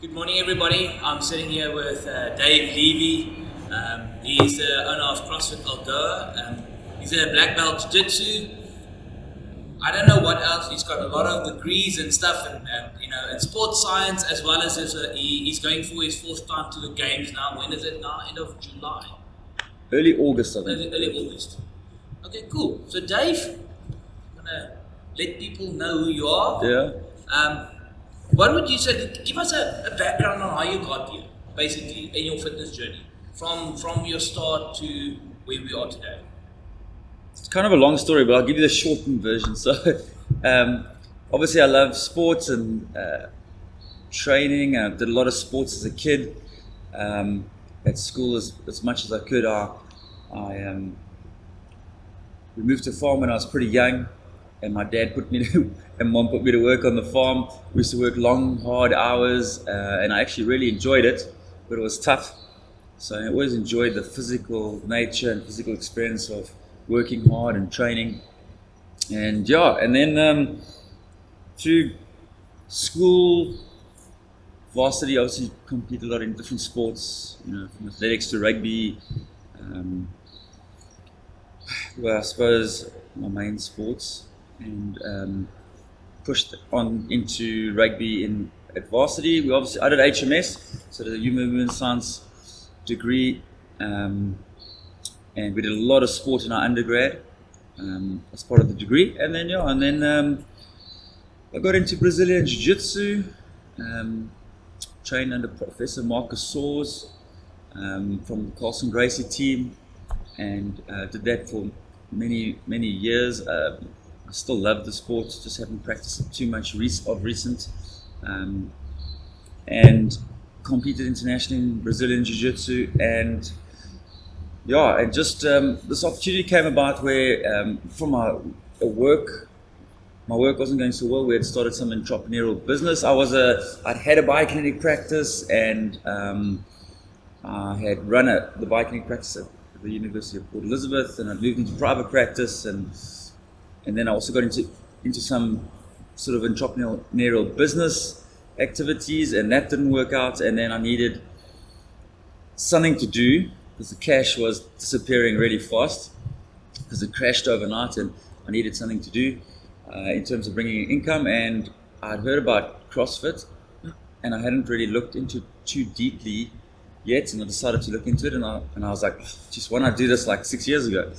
Good morning, everybody. I'm sitting here with Dave Levey. He's the owner of CrossFit Algoa. He's a black belt jiu-jitsu. I don't know what else. He's got a lot of degrees and stuff, and in sports science, as well as he's going for his fourth time to the games now. When is it now? End of July. Early August, I think. Early August. Okay, cool. So Dave, I'm gonna let people know who you are. Yeah. What would you say? Give us a background on how you got here, basically, in your fitness journey, from your start to where we are today. It's kind of a long story, but I'll give you the shortened version. So, obviously, I love sports and training. I did a lot of sports as a kid. At school, as much as I could. We moved to a farm when I was pretty young, and my dad and mom put me to work on the farm. We used to work long, hard hours, and I actually really enjoyed it, but it was tough. So I always enjoyed the physical nature and physical experience of working hard and training. And then through school, varsity, obviously competed a lot in different sports, from athletics to rugby. Well, I suppose my main sports, and pushed on into rugby at varsity. I did HMS, so the Human Movement Science degree, and we did a lot of sport in our undergrad as part of the degree. And then I got into Brazilian Jiu-Jitsu, trained under Professor Marcus Soares from the Carlson Gracie team, and did that for many years. I still love the sport, just haven't practiced it too much of recent, and competed internationally in Brazilian Jiu-Jitsu, and just this opportunity came about where from my work wasn't going so well. We had started some entrepreneurial business. I'd had a biokinetic practice, and I had run the biokinetic practice at the University of Port Elizabeth, and I'd moved into private practice, and then I also got into some sort of entrepreneurial business activities, and that didn't work out. And then I needed something to do because the cash was disappearing really fast because it crashed overnight, and I needed something to do in terms of bringing in income. And I'd heard about CrossFit, and I hadn't really looked into too deeply yet, and I decided to look into it, and I was like, just why not do this like 6 years ago?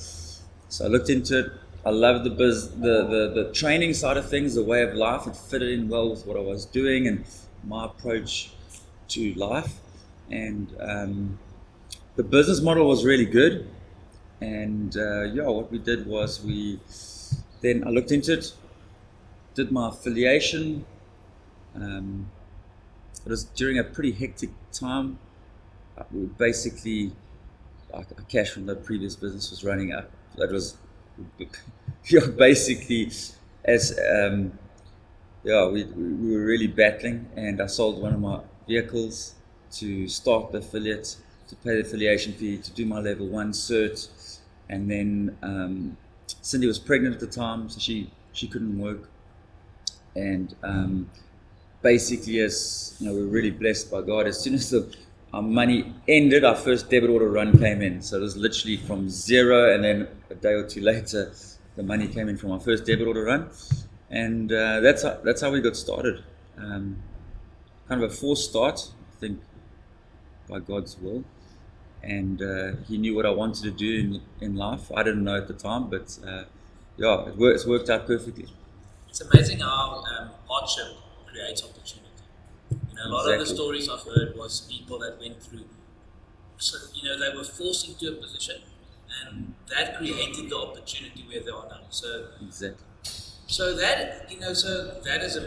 So I looked into it. I loved the training side of things, the way of life. It fitted in well with what I was doing and my approach to life. And the business model was really good. And what we did was I looked into it, did my affiliation. It was during a pretty hectic time. We basically, our cash from the previous business was running up. That was basically, as we were really battling, and I sold one of my vehicles to start the affiliate, to pay the affiliation fee, to do my level 1 cert, and then Cindy was pregnant at the time, so she couldn't work, and basically, as we were really blessed by God. As soon as our money ended, our first debit order run came in. So it was literally from zero, and then a day or two later, the money came in from our first debit order run, and that's how we got started. Kind of a forced start, I think, by God's will, and He knew what I wanted to do in life. I didn't know at the time, but it's worked out perfectly. It's amazing how hardship creates opportunity. A lot of the stories I've heard was people that went through, so they were forced into a position, and that created the opportunity where they are now. So exactly. So that that is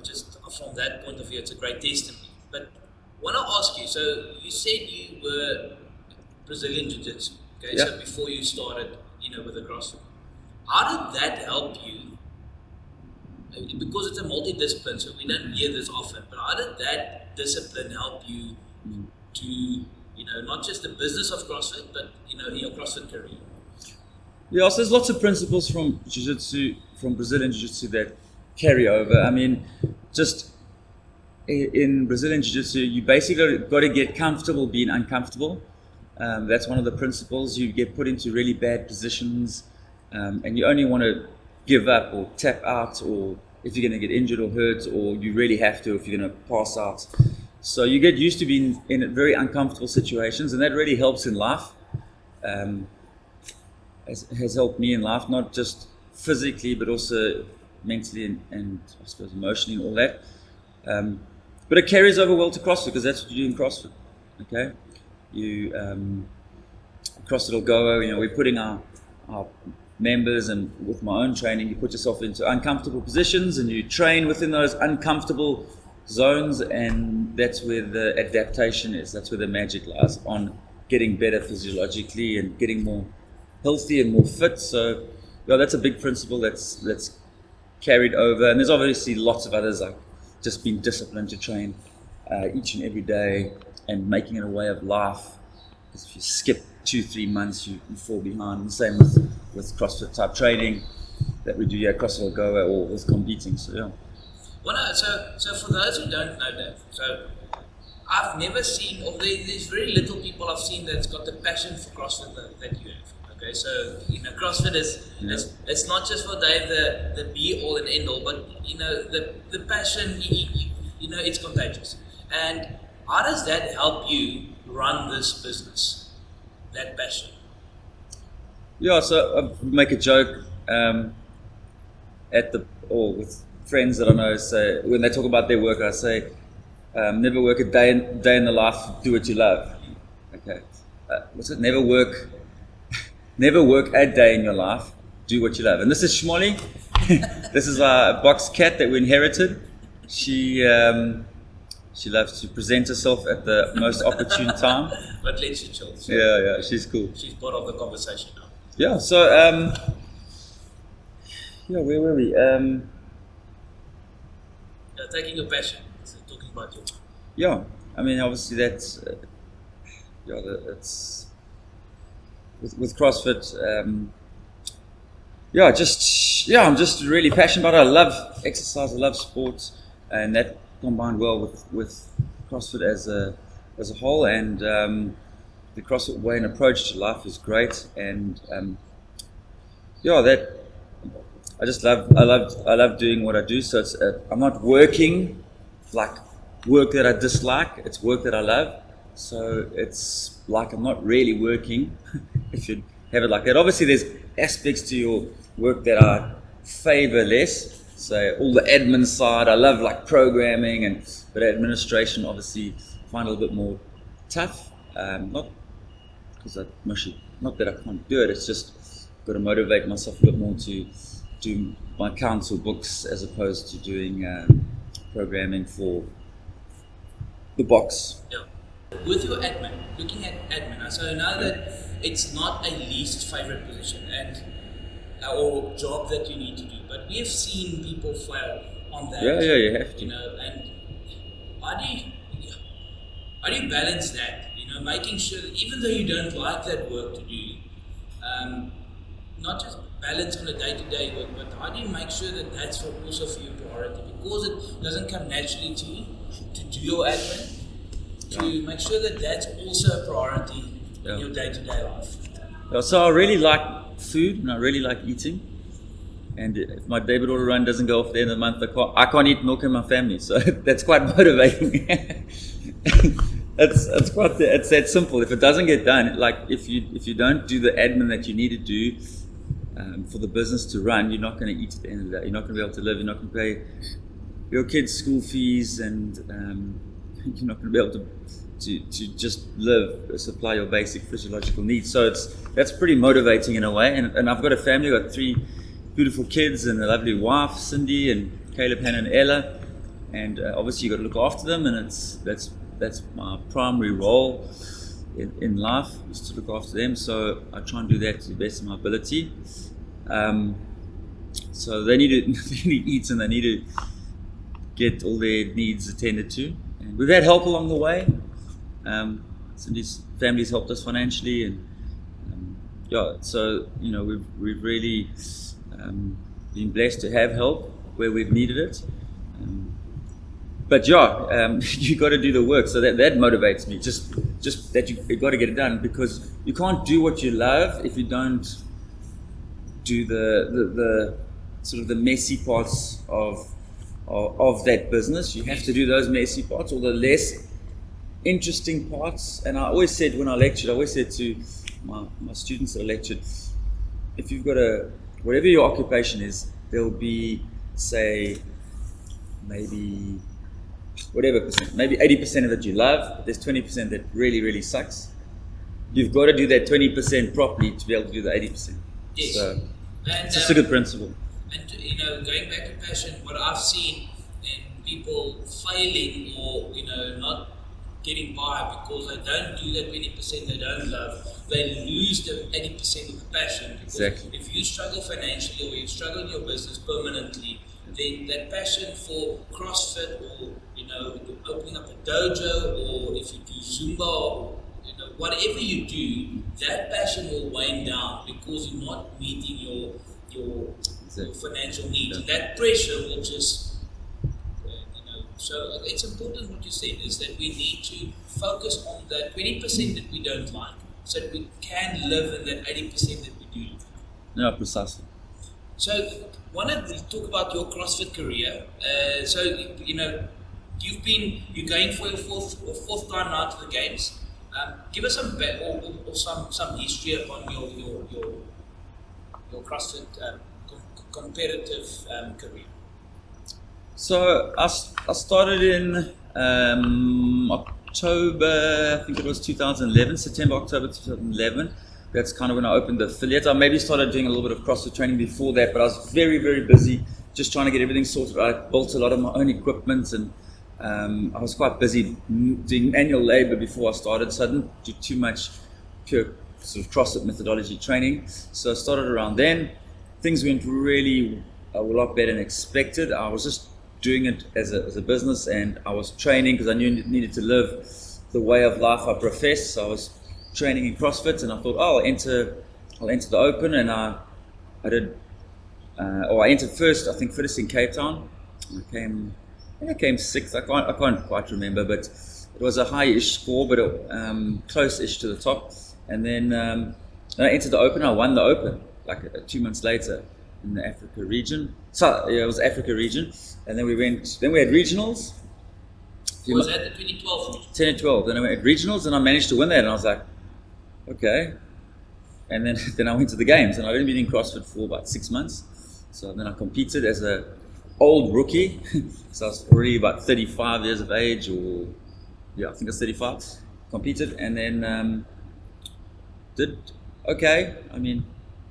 just from that point of view, it's a great testimony. But I want to ask you. So you said you were Brazilian Jiu-Jitsu. Okay, yeah. So before you started, with the CrossFit, how did that help you? Because it's a multidiscipline, so we don't hear this often, but how did that discipline help you to, not just the business of CrossFit, but, in your CrossFit career? Yeah, so there's lots of principles from Jiu-Jitsu, from Brazilian Jiu-Jitsu that carry over. I mean, just in Brazilian Jiu-Jitsu, you basically got to get comfortable being uncomfortable. That's one of the principles. You get put into really bad positions, and you only want to give up or tap out, or if you're going to get injured or hurt, or you really have to if you're going to pass out. So you get used to being in very uncomfortable situations, and that really helps in life. Has helped me in life, not just physically, but also mentally and I suppose emotionally and all that. But it carries over well to CrossFit, because that's what you do in CrossFit. Okay, you CrossFit Algoa, we're putting our members, and with my own training, you put yourself into uncomfortable positions and you train within those uncomfortable zones, and that's where the adaptation is. That's where the magic lies, on getting better physiologically and getting more healthy and more fit. So that's a big principle that's carried over, and there's obviously lots of others, like just being disciplined to train each and every day and making it a way of life, because if you skip 2-3 months you fall behind. The same with CrossFit type training that we do here at CrossFit Algoa, or with competing. So yeah. Well, no, so for those who don't know that, so I've never seen, or there's very little people I've seen that's got the passion for CrossFit that you have. Okay, so CrossFit is it's not just for Dave the be all and end all, but the passion, it's contagious. And how does that help you run this business? That passion. Yeah, so I make a joke with friends that I know. Say, when they talk about their work, I say, never work a day in the life. Do what you love. Okay, what's it? Never work a day in your life. Do what you love. And this is Shmolly. This is our box cat that we inherited. She loves to present herself at the most opportune time. But let's chill. So yeah, she's cool. She's part of the conversation now. Yeah. So where were we? Taking your passion. So talking about your. Yeah, I mean, obviously that's that's with CrossFit. I'm just really passionate about it. I love exercise. I love sports, and that combined well with CrossFit as a whole. And the CrossFit way and approach to life is great. And that I just love. I love doing what I do. So it's I'm not working like work that I dislike. It's work that I love. So it's like I'm not really working. If you have it like that. Obviously, there's aspects to your work that I favor less. So all the admin side, I love like programming, but administration obviously find a little bit more tough. Not that I can't do it. It's just got to motivate myself a bit more to do my accounts or books as opposed to doing programming for the box. Yeah. With your admin, looking at admin, so now that it's not a least favorite position or job that you need to do, but we have seen people fail on that. Yeah, you have to. And how do you balance that? Making sure that even though you don't like that work to do, not just balance on a day-to-day work, but how do you make sure that that's also for your priority? Because it doesn't come naturally to you to do your admin. To make sure that that's also a priority in your day-to-day life. Yeah, so I really like food and I really like eating. And if my debit order run doesn't go off at the end of the month, I can't eat milk in my family. So that's quite motivating. It's that simple. If it doesn't get done, like if you don't do the admin that you need to do for the business to run, you're not going to eat at the end of the day. You're not going to be able to live. You're not going to pay your kids' school fees, and you're not going to be able to just live, supply your basic physiological needs. So that's pretty motivating in a way. And I've got a family, I've got 3 beautiful kids and a lovely wife, Cindy and Caleb, Hannah and Ella. And obviously you've got to look after them, and that's my primary role in life, is to look after them. So I try and do that to the best of my ability. So they need to eat, and they need to get all their needs attended to. And we've had help along the way. Cindy's family's helped us financially, and so we've really been blessed to have help where we've needed it. but you got to do the work. So that motivates me. Just that you got to get it done, because you can't do what you love if you don't do the sort of the messy parts of that business. You have to do those messy parts, or the less interesting parts. And I always said when I lectured, I always said to my students that I lectured, if you've got whatever your occupation is, there'll be, say, maybe whatever percent, maybe 80% of it you love, but there's 20% that really, really sucks. You've got to do that 20% properly to be able to do the 80%. Yes. So And, it's just a good principle. And going back to passion, what I've seen in people failing or not getting by because they don't do that 20% they don't love, they lose the 80% of the passion. Because exactly. If you struggle financially or you struggle in your business permanently, then that passion for CrossFit or opening up a dojo, or if you do Zumba, or whatever you do, that passion will wane down because you're not meeting your financial needs. Yeah. And that pressure will just, so it's important what you said is that we need to focus on that 20% that we don't like so that we can live in that 80% that we do. Yeah, precisely. So, I want to talk about your CrossFit career. So, you're going for your fourth time now to the games. Give us some history on your CrossFit competitive career. So I started in October, I think it was 2011, September, October 2011. That's kind of when I opened the affiliate. I maybe started doing a little bit of CrossFit training before that, but I was very, very busy just trying to get everything sorted. I built a lot of my own equipment, and I was quite busy doing manual labor before I started, so I didn't do too much pure sort of CrossFit methodology training. So I started around then. Things went really a lot better than expected. I was just doing it as a business, and I was training because I knew I needed to live the way of life I profess. So I was training in CrossFit, and I thought, I'll enter the Open, and I entered first, I think, Fittest in Cape Town. I came sixth. I can't quite remember, but it was a high-ish score, but close-ish to the top. And then I entered the Open. I won the Open like 2 months later in the Africa region. So yeah, it was Africa region, and then we had regionals. Was that the 2012? 10 and 12. Then I went at regionals, and I managed to win that, and I was like, okay. And then I went to the games, and I'd only been in CrossFit for about 6 months. So then I competed as a old rookie. So I was already about 35 years of age, or I think I was 35. Competed, and then did okay. I mean,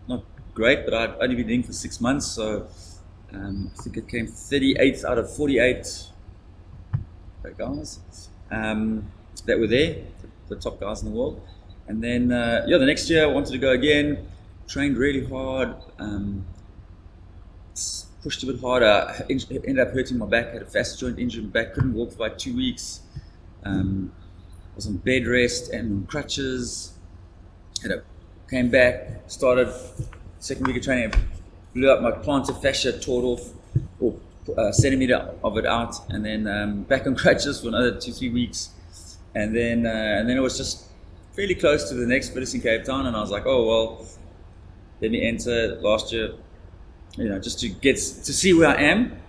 not great, but I'd only been in for 6 months, so I think it came 38th out of 48 guys that were there, the top guys in the world. And then the next year I wanted to go again, trained really hard, pushed a bit harder, ended up hurting my back, had a facet joint injury in my back, couldn't walk for about 2 weeks, was on bed rest and on crutches. Came back, started second week of training, blew up my plantar fascia, tore it off, or a centimeter of it out, and then back on crutches for another 2-3 weeks, and then it was just fairly close to the next Fittest in Cape Town, and I was like, oh well, let me enter last year, just to see where I am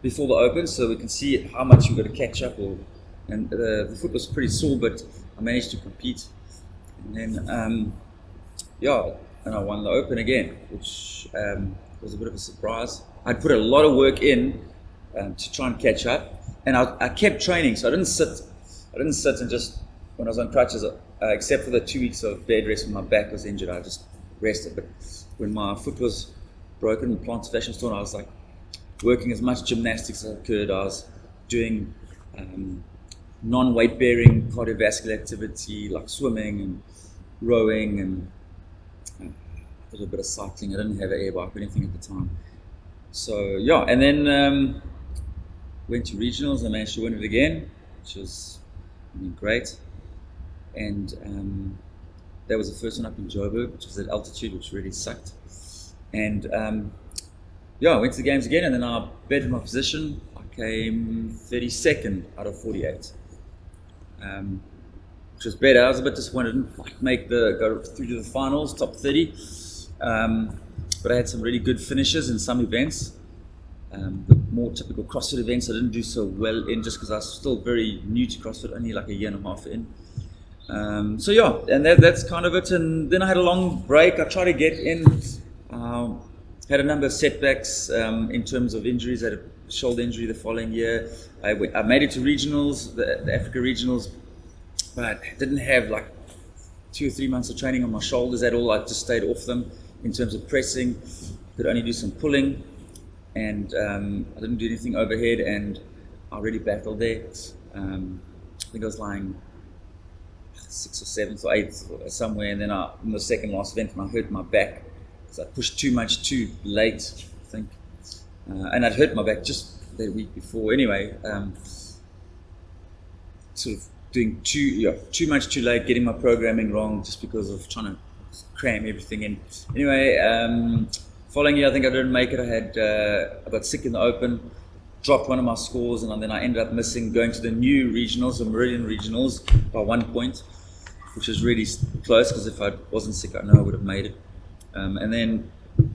before the Open, so we can see how much we've got to catch up. And the foot was pretty sore, but I managed to compete, and then and I won the Open again, which was a bit of a surprise. I'd put a lot of work in to try and catch up, and I kept training, so I didn't sit and just, when I was on crutches, except for the 2 weeks of bed rest when my back was injured, I just rested. But when my foot was broken, the plantar fascia was torn, I was like working as much gymnastics as I could. I was doing non-weight bearing cardiovascular activity like swimming and rowing and a little bit of cycling. I didn't have an air bike or anything at the time. So and then went to regionals. I managed to win it again, which was great. And that was the first one up in Joburg, which was at altitude, which really sucked. And I went to the games again, and then I bettered my position. I came 32nd out of 48, which was better. I was a bit disappointed. I didn't quite go through to the finals, top 30, but I had some really good finishes in some events. The more typical CrossFit events I didn't do so well in, just because I was still very new to CrossFit, only like a year and a half in. So yeah, and that's kind of it. And then I had a long break. I tried to get in. Had a number of setbacks in terms of injuries. I had a shoulder injury the following year. I made it to regionals, the Africa regionals, but I didn't have like 2 or 3 months of training on my shoulders at all. I just stayed off them in terms of pressing. Could only do some pulling, and I didn't do anything overhead, and I really battled there. I think I was lying 6th or 7th or 8th somewhere, and then in the second last event, I hurt my back because I pushed too much too late, I think, and I'd hurt my back just the week before. Anyway, sort of doing too much too late, getting my programming wrong just because of trying to cram everything in. Anyway, following year, I think I didn't make it. I got sick in the open, dropped one of my scores, and then I ended up going to the new regionals, the Meridian regionals, by 1 point, which was really close, because if I wasn't sick, I know I would have made it. And then,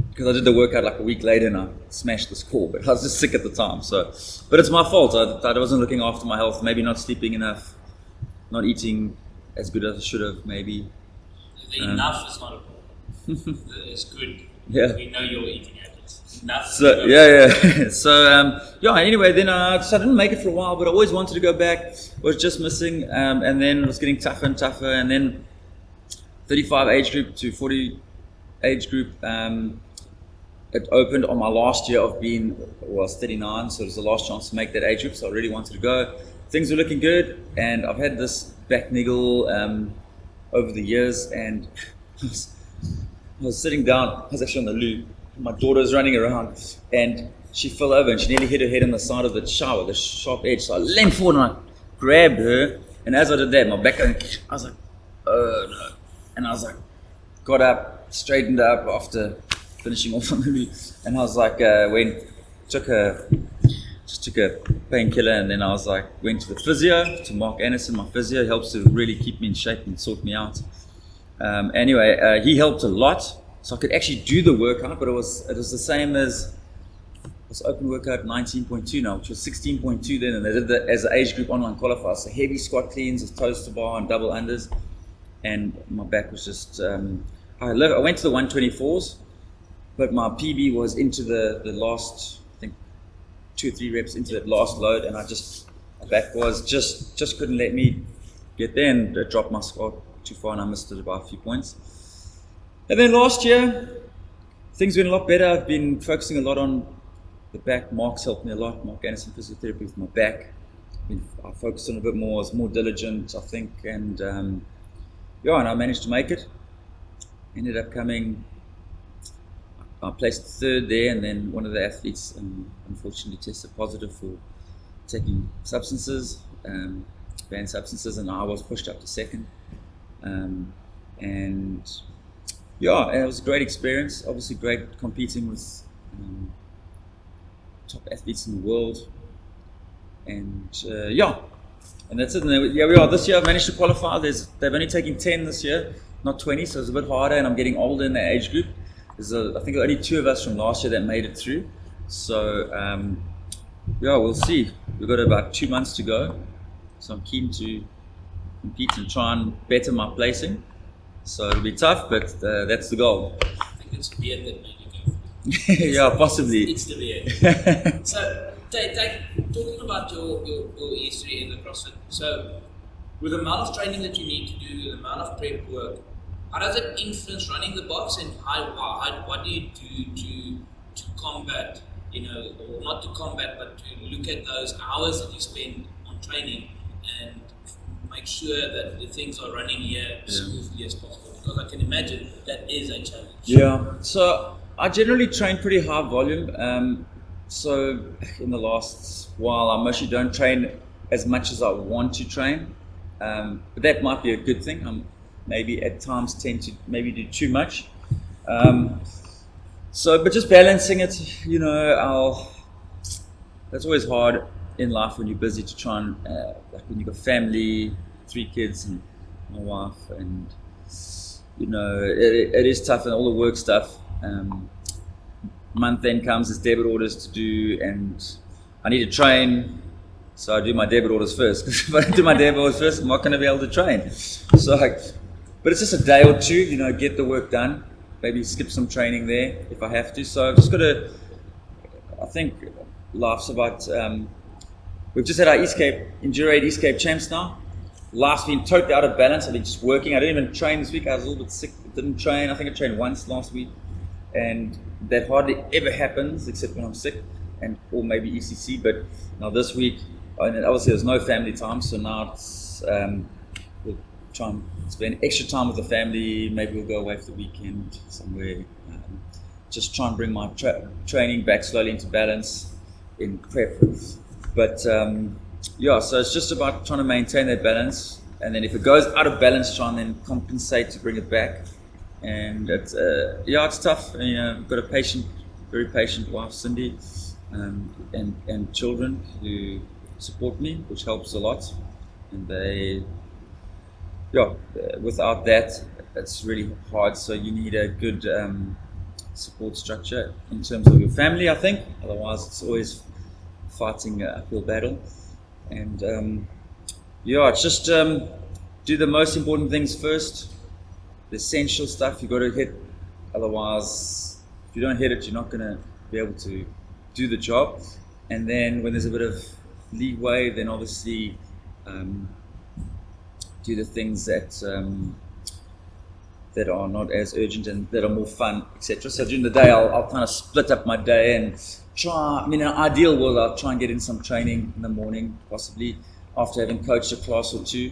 because I did the workout like a week later and I smashed the score, but I was just sick at the time. But it's my fault. I wasn't looking after my health, maybe not sleeping enough, not eating as good as I should have, maybe. The enough is not a problem. It's good. Yeah. We know you're eating habits. Enough. So yeah. So anyway, then I didn't make it for a while, but I always wanted to go back. Was just missing, and then it was getting tougher and tougher. And then 35 age group to 40 age group, it opened on my last year of being, well, I was 39, so it was the last chance to make that age group. So I really wanted to go. Things were looking good, and I've had this back niggle over the years, and I was sitting down. I was actually on the loo. My daughter was running around, and she fell over, and she nearly hit her head on the side of the shower, the sharp edge. So I leaned forward and I grabbed her, and as I did that, my back, I was like, oh no. And I was like, got up, straightened up after finishing off on the loo, and I was like, took a painkiller, and then I was like, went to the physio, to Mark Anderson, my physio. He helps to really keep me in shape and sort me out. Anyway, he helped a lot, so I could actually do the workout, but it was the same as this open workout 19.2 now, which was 16.2 then, and they did that as an age group online qualifier. So heavy squat cleans, a toes to bar, and double unders, and my back was just. I went to the 124s, but my PB was into the last, I think, 2 or 3 reps into that last load, and my back was just couldn't let me get there, and it dropped my squat too far, and I missed it by a few points. And then last year, things went a lot better. I've been focusing a lot on the back. Mark's helped me a lot. Mark Anderson physiotherapy with my back. I focused on it a bit more. I was more diligent, I think, and and I managed to make it. Ended up I placed 3rd there, and then one of the athletes unfortunately tested positive for taking substances, banned substances, and I was pushed up to 2nd. And it was a great experience. Obviously, great competing with top athletes in the world, and that's it. And we are this year. I've managed to qualify. They've only taken 10 this year, not 20, so it's a bit harder, and I'm getting older in that age group. There's I think only 2 of us from last year that made it through. So we'll see. We've got about 2 months to go, so I'm keen to compete and try and better my placing. So it'll be tough, but that's the goal. I think it's beer that made you go. Yeah, possibly. It's the beer. So, talking about your history in the CrossFit, so with the amount of training that you need to do, the amount of prep work, how does it influence running the box, and what do you do to combat, or not to combat, but to look at those hours that you spend on training and make sure that the things are running here as smoothly as possible? Because I can imagine that is a challenge. Yeah, so I generally train pretty high volume. So in the last while, I mostly don't train as much as I want to train. But that might be a good thing. Maybe at times tend to maybe do too much. But just balancing it, that's always hard. in life when you're busy to try and like when you've got family, 3 kids and my wife, and it is tough and all the work stuff. Month end comes, there's debit orders to do, and I need to train, so I do my debit orders first. Because if I don't do my debit orders first, I'm not going to be able to train. So, but it's just a day or two, get the work done. Maybe skip some training there if I have to. So I've just got to. I think life's about. We've just had our Enduro 8 East Cape Champs now. Last been totally out of balance. I've been just working. I didn't even train this week. I was a little bit sick. Didn't train. I think I trained once last week, and that hardly ever happens except when I'm sick, or maybe ECC. But now this week, and obviously there's no family time, so now it's we'll try and spend extra time with the family. Maybe we'll go away for the weekend somewhere. Just try and bring my training back slowly into balance in prep. But so it's just about trying to maintain that balance, and then if it goes out of balance, try and then compensate to bring it back. And it's tough. I've got a very patient wife, Cindy, and children who support me, which helps a lot. And they, without that, it's really hard. So you need a good support structure in terms of your family, I think. Otherwise, it's always fighting an uphill battle. And it's just do the most important things first. The essential stuff you got to hit. Otherwise, if you don't hit it, you're not going to be able to do the job. And then when there's a bit of leeway, then obviously do the things that are not as urgent and that are more fun, etc. So during the day, I'll kind of split up my day and try. In an ideal world, I'll try and get in some training in the morning, possibly after having coached a class or two.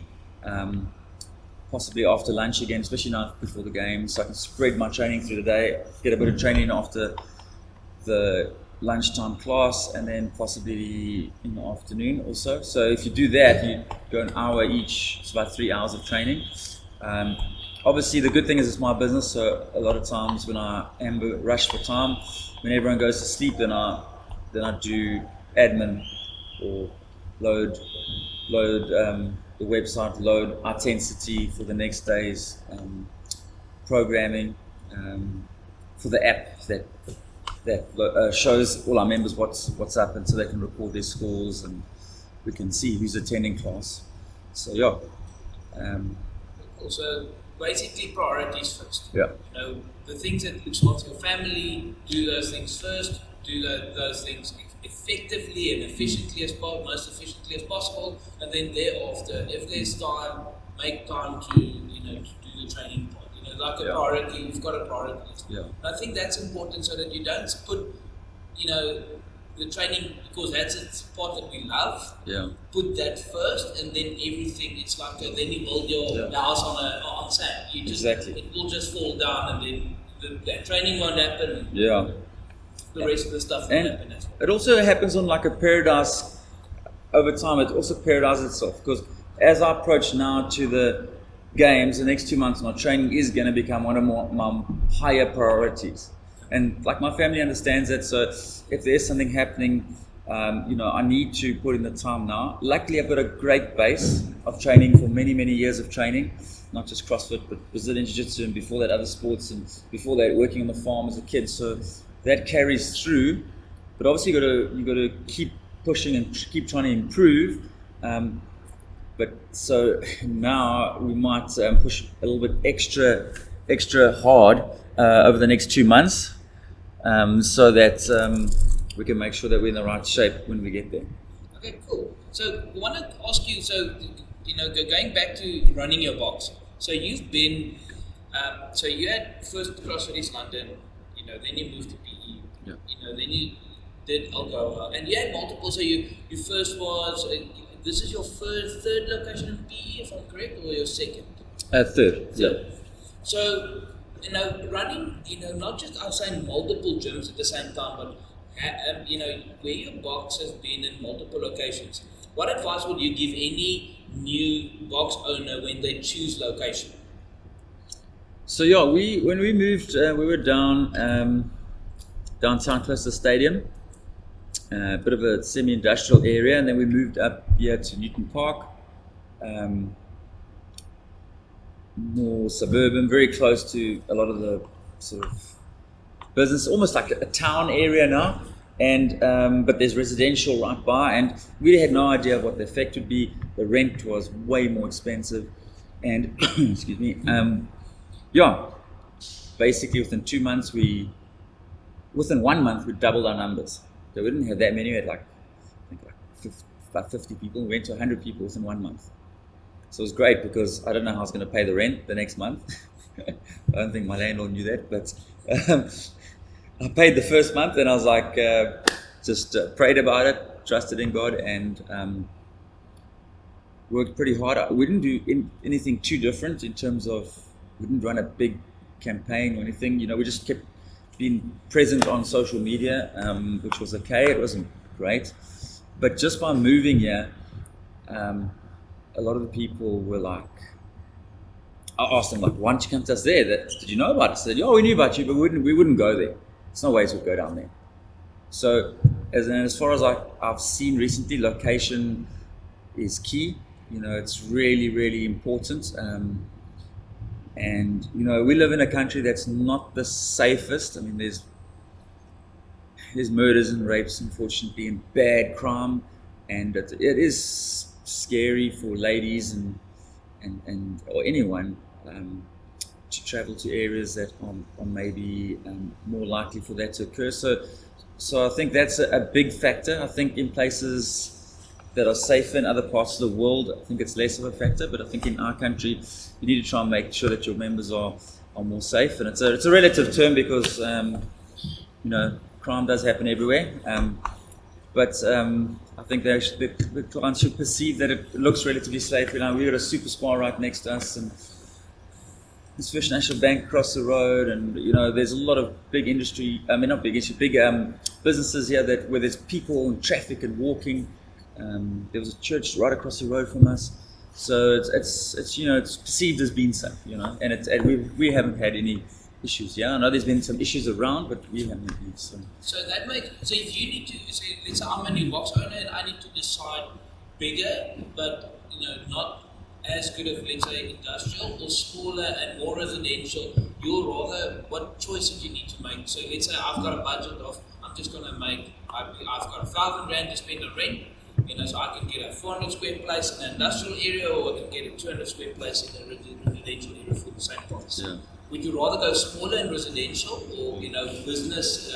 Possibly after lunch again, especially now before the game, so I can spread my training through the day, get a bit of training after the lunchtime class, and then possibly in the afternoon also. So if you do that, you go an hour each, it's about 3 hours of training. Obviously the good thing is it's my business, so a lot of times when I am rushed for time, when everyone goes to sleep, then I do admin or load the website, load Itensity for the next day's programming for the app that shows all our members what's up, and so they can record their scores and we can see who's attending class. So also basically priorities first. Yeah. The things that looks after your family, do those things first. Do those things effectively and efficiently most efficiently as possible, and then thereafter, if there's time, make time to do the training part. Like a priority, you've got a priority list. Yeah. And I think that's important so that you don't put the training, because that's a part that we love. Yeah. Put that first, and then everything. It's like then you build your house on sand. It will just fall down, and then that training won't happen. Yeah. The rest of the stuff will happen as well. It also happens on like a paradise over time. It also paradises itself, because as I approach now to the games, the next 2 months, my training is going to become one of my higher priorities. And like my family understands that, so if there's something happening, I need to put in the time now. Luckily, I've got a great base of training for many, many years of training, not just CrossFit, but Brazilian Jiu-Jitsu, and before that other sports, and before that working on the farm as a kid. So that carries through, but obviously you got to keep pushing and keep trying to improve. But so now we might push a little bit extra hard over the next 2 months, so that we can make sure that we're in the right shape when we get there. Okay, cool. So I want to ask you, going back to running your box. So you've been, so you had first CrossFit East London, then you moved to PE, then you did Algoa, and you had multiple. So you first was, this is your third location in PE, if I'm correct, or your second? Third, yeah. So, running, not just, I'm saying multiple gyms at the same time, but, where your box has been in multiple locations, what advice would you give any new box owner when they choose location? So when we moved, we were downtown close to the stadium, a bit of a semi-industrial area, and then we moved up here to Newton Park, more suburban, very close to a lot of the sort of business, almost like a town area now. And but there's residential right by, and we had no idea what the effect would be. The rent was way more expensive, and excuse me, basically within 1 month we doubled our numbers. So we didn't have that many. We had about 50 people. We went to 100 people within 1 month. So it was great because I don't know how I was going to pay the rent the next month. I don't think my landlord knew that, but I paid the first month, and I was like, just prayed about it, trusted in God, and worked pretty hard. We didn't do anything too different in terms of, we didn't run a big campaign or anything. We just kept being present on social media, which was okay. It wasn't great, but just by moving here, a lot of the people were like, I asked them, like, why don't you come to us there? Did you know about us? They said, we knew about you, but we wouldn't go there. There's no ways we'd go down there. So as far as I've seen recently, location is key. It's really, really important. And we live in a country that's not the safest. I mean, there's murders and rapes, unfortunately, and bad crime, and it is scary for ladies and or anyone to travel to areas that are maybe more likely for that to occur. So I think that's a big factor. I think in places that are safer in other parts of the world, I think it's less of a factor. But I think in our country, you need to try and make sure that your members are more safe. And it's a relative term because crime does happen everywhere. But I think the clients should perceive that it looks relatively safe. We've got a super spa right next to us, and there's Fish National Bank across the road, and there's a lot of big industry. I mean, not big industry, big businesses here where there's people and traffic and walking. There was a church right across the road from us, so it's perceived as being safe, and we haven't had any issues. I know there's been some issues around, but we haven't had any. So if you need to say, let's say I'm a new box owner and I need to decide bigger, but not as good as, let's say, industrial, or smaller and more residential, what choices you need to make? So let's say I've got a budget of, I'm just going to make, I've got 1,000 rand to spend on rent, so I can get a 400 square place in an industrial area, or I can get a 200 square place in a residential area for the same price. Yeah. Would you rather go smaller in residential, or business,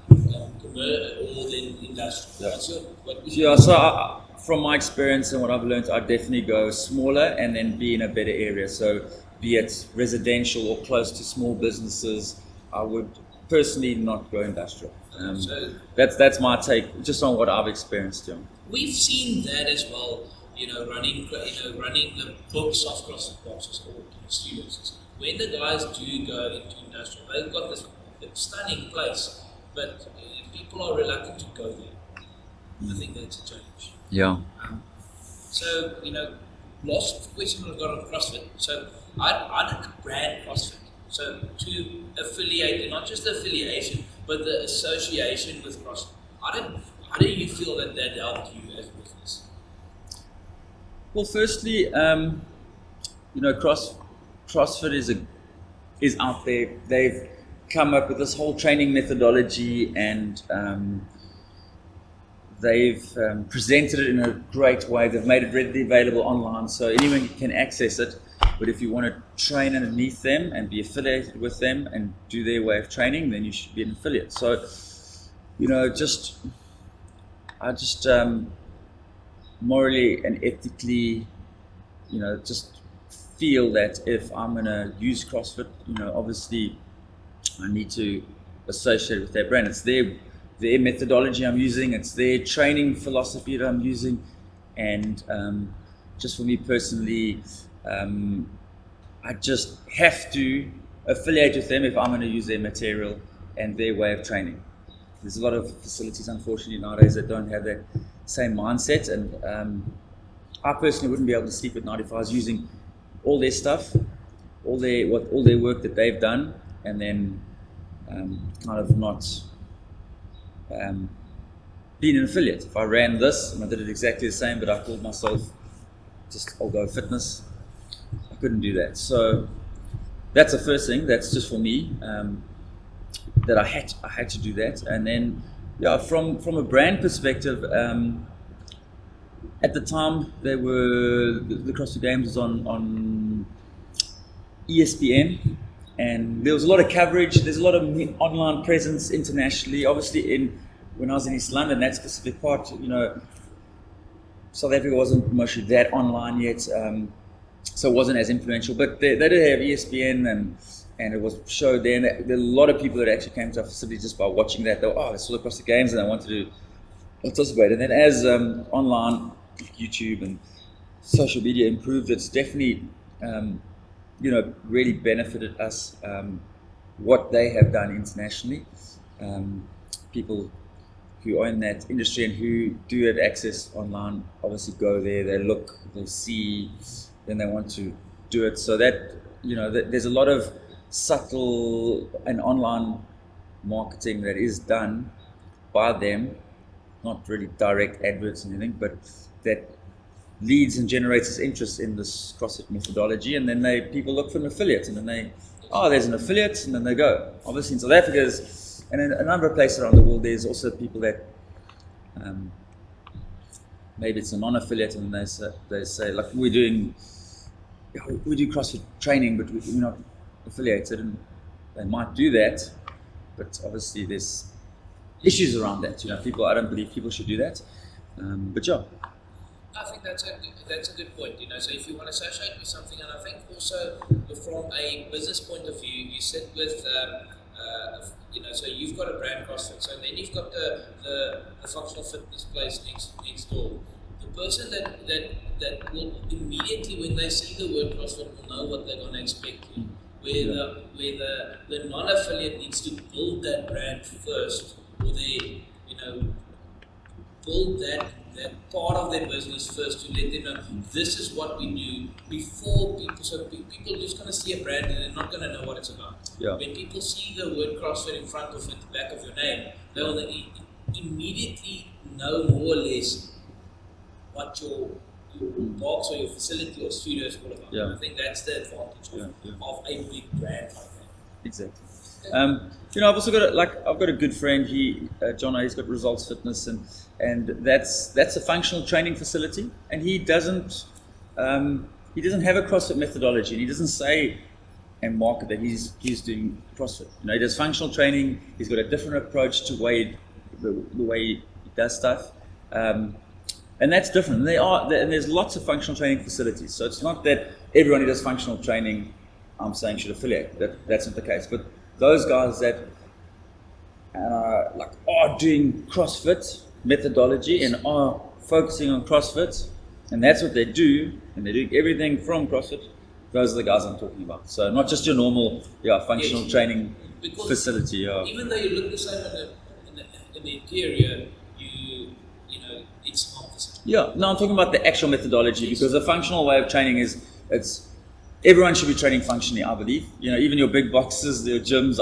more than industrial? So from my experience and what I've learned, I'd definitely go smaller and then be in a better area. So be it residential or close to small businesses, I would personally not go industrial. So that's my take, just on what I've experienced. Yeah. We've seen that as well. Running the books of CrossFit boxes or studios. When the guys do go into industrial, they've got this stunning place, but people are reluctant to go there. I think that's a change. Yeah. So, last question I've got on CrossFit. So, I like the brand CrossFit. So, to affiliate, and not just the affiliation, but the association with CrossFit. How do you feel that helped you as a business? Well, firstly, CrossFit is out there. They've come up with this whole training methodology, and they've presented it in a great way. They've made it readily available online, so anyone can access it. But if you want to train underneath them and be affiliated with them and do their way of training, then you should be an affiliate. So, I just morally and ethically, just feel that if I'm going to use CrossFit, obviously I need to associate with their brand. It's their methodology I'm using, it's their training philosophy that I'm using, and just for me personally, I just have to affiliate with them if I'm going to use their material and their way of training. There's a lot of facilities, unfortunately, nowadays that don't have that same mindset, and I personally wouldn't be able to sleep at night if I was using all their stuff, all their work that they've done, and then kind of not being an affiliate. If I ran this and I did it exactly the same, but I called myself just Algoa Fitness, I couldn't do that. So that's the first thing. That's just for me, that I had to do that. And then, from a brand perspective, at the time the CrossFit Games was on ESPN, and there was a lot of coverage. There's a lot of online presence internationally. Obviously, when I was in East London, that specific part, South Africa wasn't mostly that online yet, so it wasn't as influential. But they did have ESPN, and it was showed there. And there were a lot of people that actually came to our facility just by watching that. They were, they saw across the games and they wanted to participate. And then as online, YouTube and social media improved, it's definitely really benefited us. What they have done internationally, people who are in that industry and who do have access online obviously go there, they look, they see, then they want to do it. So that, there's a lot of subtle and online marketing that is done by them, not really direct adverts or anything, but that leads and generates this interest in this CrossFit methodology. And then people look for an affiliate, and then there's an affiliate, and then they go. Obviously in South Africa and in a number of places around the world, there's also people that maybe it's a non-affiliate, and they say like, we do CrossFit training, but we're not affiliated, and they might do that, but obviously there's issues around that. I don't believe people should do that, but yeah. I think that's a good point. So if you want to associate with something, and I think also from a business point of view, you sit with, so you've got a brand CrossFit, so then you've got the functional fitness place next door. The person that will immediately, when they see the word CrossFit, will know what they're going to expect. Where the non-affiliate needs to build that brand first, or they build that part of their business first, to let them know this is what we do before people. So people are just going to see a brand and they're not going to know what it's about. Yeah. When people see the word CrossFit in front of it, the back of your name, they will immediately know more or less what your box or your facility or studio is all about. Yeah. I think that's the advantage of a big brand like that. Exactly. I've also got I've got a good friend. John, he's got Results Fitness, and that's a functional training facility, and he doesn't have a CrossFit methodology, and he doesn't say and market that he's doing CrossFit. He does functional training. He's got a different approach to the way he does stuff, and that's different. And there's lots of functional training facilities, so it's not that everyone who does functional training, I'm saying, should affiliate. That's not the case. But those guys that are doing CrossFit methodology and are focusing on CrossFit, and that's what they do, and they're doing everything from CrossFit, those are the guys I'm talking about. So not just your normal functional training facility. Even though you look the same in the interior, it's not the same. Yeah, no, I'm talking about the actual methodology, because the functional way of training everyone should be training functionally, I believe. Even your big boxes, your gyms,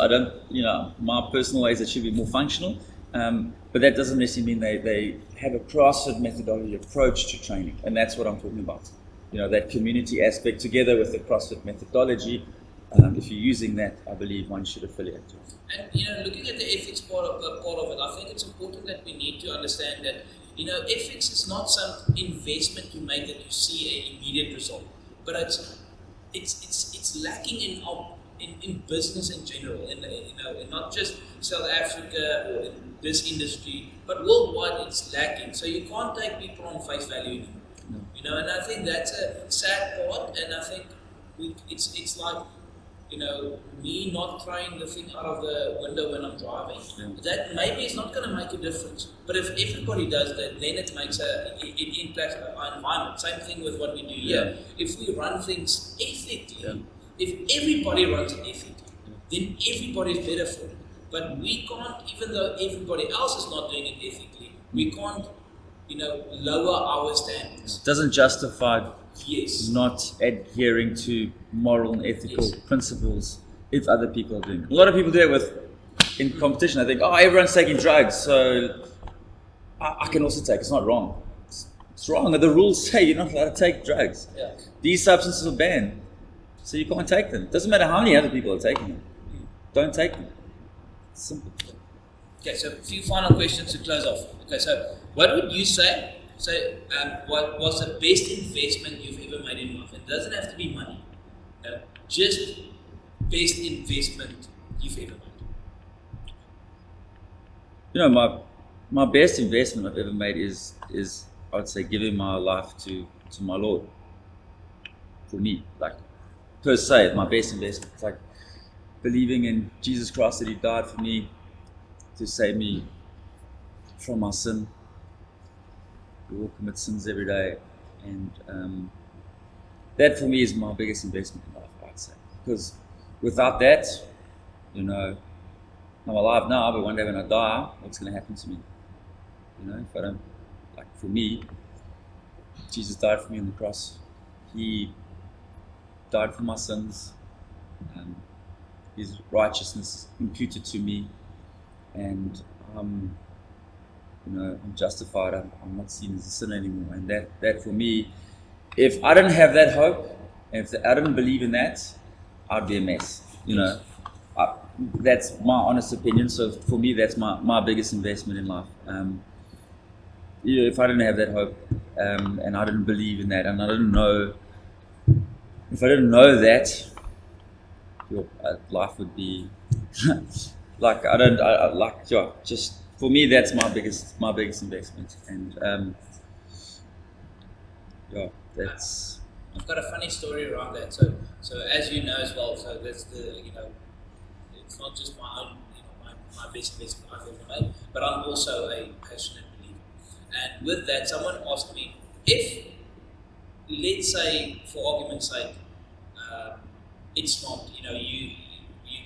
my personal way is it should be more functional. But that doesn't necessarily mean they have a CrossFit methodology approach to training. And that's what I'm talking about. That community aspect together with the CrossFit methodology. If you're using that, I believe one should affiliate to it. And looking at the ethics part of it, I think it's important that we need to understand that ethics is not some investment you make that you see an immediate result, but it's lacking in business in general, in not just South Africa or in this industry, but worldwide it's lacking. So you can't take people on face value anymore. And I think that's a sad part. And I think it's like me not throwing the thing out of the window when I'm driving. That maybe is not going to make a difference. But if everybody does that, then it makes it impacts our environment. Same thing with what we do here. If we run things ethically, if everybody runs it ethically, then everybody's better for it. But we can't, even though everybody else is not doing it ethically, we can't, lower our standards. It doesn't justify not adhering to moral and ethical principles if other people are doing it. A lot of people do it in competition. I think, everyone's taking drugs, so I can also take. It's not wrong. It's wrong. The rules say you're not allowed to take drugs. Yeah. These substances are banned, so you can't take them. Doesn't matter how many other people are taking them. Don't take them. It's simple. Okay, so a few final questions to close off. Okay, so what would you say? So, what was the best investment you've ever made in life? It doesn't have to be money. Just best investment you've ever made. You know, my best investment I've ever made is I would say giving my life to my Lord. For me, like per se, my best investment. It's like believing in Jesus Christ, that He died for me to save me from my sin. We all commit sins every day, and that for me is my biggest investment in life, I'd say. Because without that, you know, I'm alive now, but one day when I die, what's going to happen to me? You know, if I don't, like for me, Jesus died for me on the cross. He died for my sins. His righteousness imputed to me, and you know, I'm justified. I'm not seen as a sinner anymore. And that for me, if I didn't have that hope, and if I didn't believe in that, I'd be a mess. You know, that's my honest opinion. So for me, that's my biggest investment in life. You know, if I didn't have that hope, and I didn't believe in that, and I didn't know, if I didn't know that, life would be like just for me, that's my biggest investment. And that's. I've got a funny story around that. So as you know as well, so that's it's not just my own, my best investment I've ever made, but I'm also a passionate believer. And with that, someone asked me, if, let's say, for argument's sake, it's not, you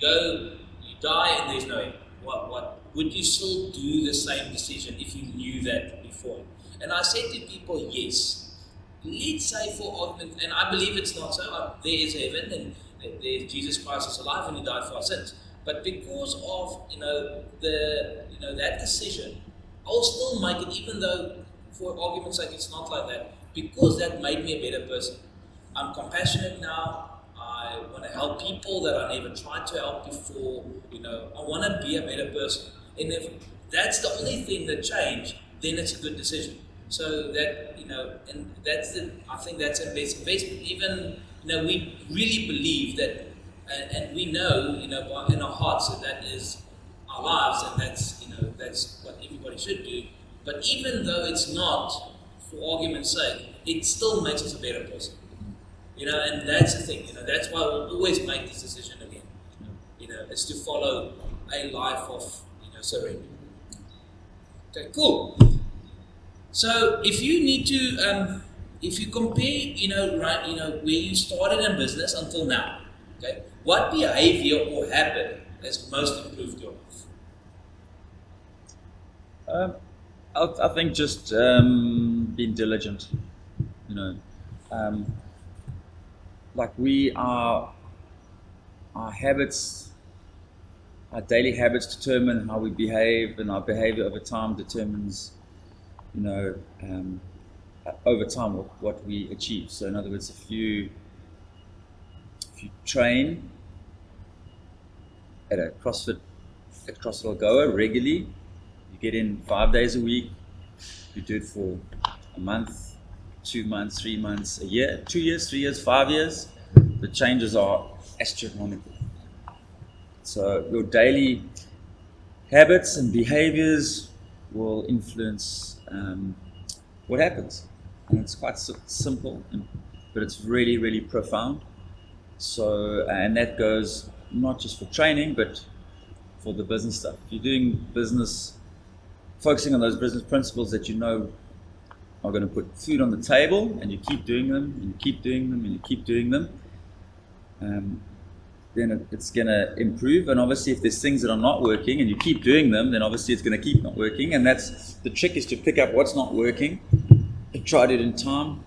go, you die and there's no end. What would you still do the same decision if you knew that before? And I said to people, yes. Let's say for argument, and I believe it's not so. There is heaven, and there's Jesus Christ is alive, and He died for our sins. But because of that decision, I'll still make it, even though for argument's sake it's not like that, because that made me a better person. I'm compassionate now. I want to help people that I never tried to help before. I want to be a better person. And if that's the only thing that changed, then it's a good decision. So that, and I think that's a best investment. Even, we really believe that, and we know, in our hearts that is our lives, and that's what everybody should do. But even though it's not, for argument's sake, it still makes us a better person. And that's the thing, that's why we'll always make this decision again. It's to follow a life of, surrender. Okay, cool. So if you need to, if you compare, where you started in business until now, okay, what behavior or habit has most improved your life? I think just being diligent. Like our habits, our daily habits determine how we behave, and our behavior over time determines, over time what we achieve. So in other words, if you train at CrossFit Algoa regularly, you get in 5 days a week, you do it for a month, 2 months, 3 months, a year, 2 years, 3 years, 5 years, the changes are astronomical. So your daily habits and behaviors will influence what happens. And it's quite simple, but it's really, really profound. So, and that goes not just for training, but for the business stuff. If you're doing business, focusing on those business principles that are going to put food on the table, and you keep doing them, and you keep doing them, and you keep doing them, then it's going to improve. And obviously, if there's things that are not working and you keep doing them, then obviously it's going to keep not working. And that's the trick, is to pick up what's not working and try it in time,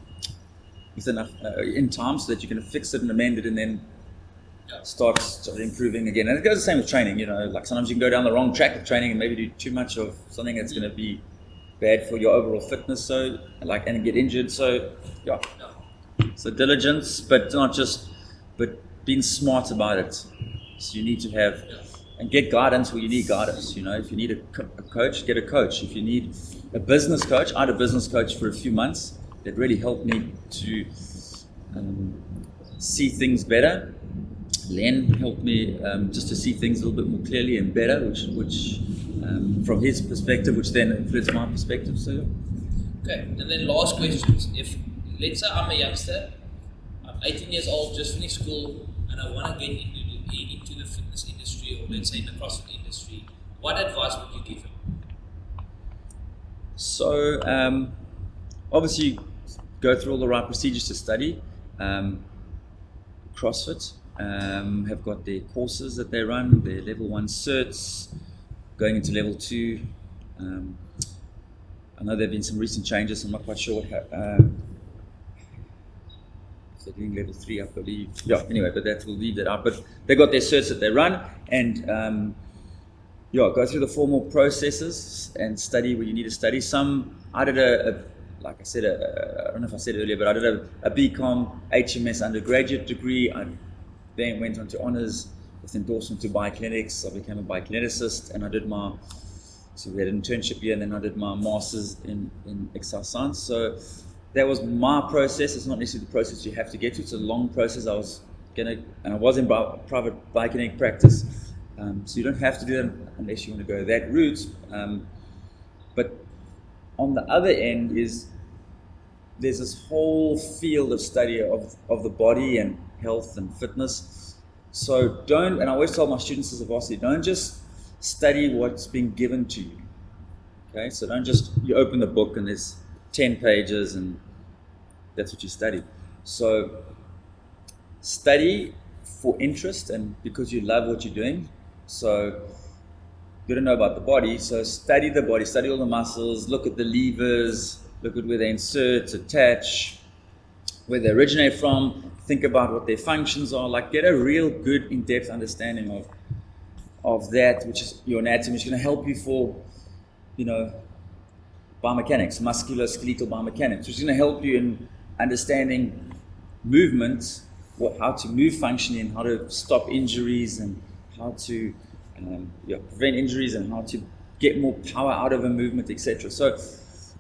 so that you can fix it and amend it, and then start improving again. And it goes the same with training. Like sometimes you can go down the wrong track of training and maybe do too much of something that's going to be bad for your overall fitness. So and get injured. So yeah. So diligence, but being smart about it. So you need to have and get guidance where you need guidance. If you need a coach, get a coach. If you need a business coach, I had a business coach for a few months that really helped me to see things better. Len helped me just to see things a little bit more clearly and better, which from his perspective, which then influenced my perspective. So okay, and then last questions. If let's say I'm a youngster, I'm 18 years old, just finished school, and I want to get into the fitness industry, or let's say in the CrossFit industry, what advice would you give him? So obviously go through all the right procedures to study. CrossFit have got their courses that they run, their level 1 certs, going into level 2. I know there have been some recent changes. I'm not quite sure what they're doing level 3, I believe. Yeah, anyway, but we'll leave that out. But they got their certs that they run, and go through the formal processes and study where you need to study. I did like I said, I don't know if I said it earlier, but I did a BCom HMS undergraduate degree. I then went on to honors with endorsement to biokinetics. I became a biokineticist, and I did so we had an internship year, and then I did my master's in exercise science. So that was my process. It's not necessarily the process you have to get to. It's a long process. I was in private biokinetic practice. So you don't have to do it unless you want to go that route. But on the other end there's this whole field of study of the body and health and fitness. So and I always tell my students as a varsity, don't just study what's been given to you. Okay, so don't just, you open the book and there's 10 pages and that's what you study. So study for interest and because you love what you're doing. So you don't know about the body, so study the body, study all the muscles, look at the levers, look at where they insert, attach, where they originate from, think about what their functions are, get a real good in-depth understanding of that, which is your anatomy, which is going to help you for, biomechanics, musculoskeletal biomechanics, which is going to help you in understanding movement, how to move functionally and how to stop injuries and how to prevent injuries and how to get more power out of a movement, etc. So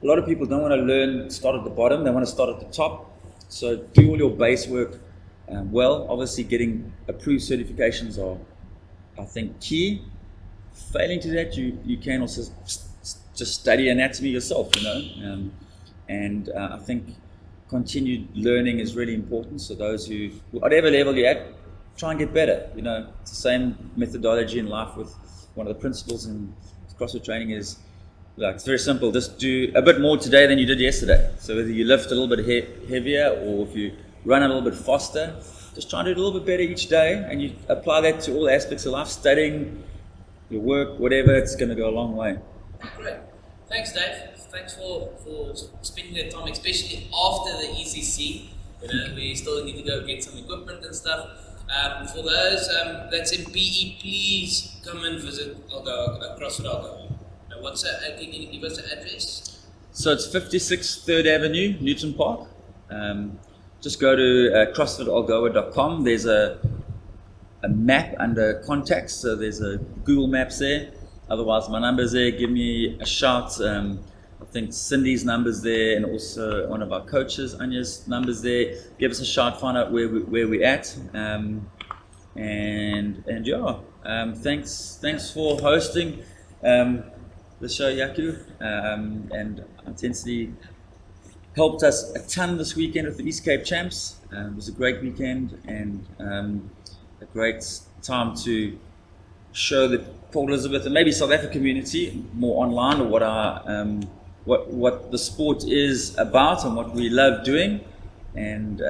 a lot of people don't want to start at the bottom, they want to start at the top. So do all your base work well. Obviously getting approved certifications are, I think, key. Failing to that, you can also just study anatomy yourself, and I think continued learning is really important. So those who, whatever level you're at, try and get better. It's the same methodology in life. With one of the principles in CrossFit training is it's very simple. Just do a bit more today than you did yesterday. So whether you lift a little bit heavier or if you run a little bit faster, just try and do it a little bit better each day, and you apply that to all aspects of life, studying, your work, whatever. It's going to go a long way. Great. Thanks, Dave. Thanks for spending the time, especially after the ECC. We still need to go get some equipment and stuff. For those that's in PE, please come and visit Algoa, CrossFit Algoa. Can you give us the address? So it's 56 3rd Avenue, Newton Park. Just go to CrossFitAlgoa.com. There's a map under contacts, so there's a Google Maps there. Otherwise, my number's there. Give me a shout. I think Cindy's number's there, and also one of our coaches, Anya's number's there. Give us a shout, find out where we're at. Thanks for hosting the show, Jaco. And Itensity helped us a ton this weekend with the East Cape Champs. It was a great weekend and a great time to show the Port Elizabeth and maybe South African community more online, or what the sport is about and what we love doing. And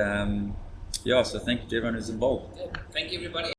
so thank you to everyone who's involved. Thank you, everybody.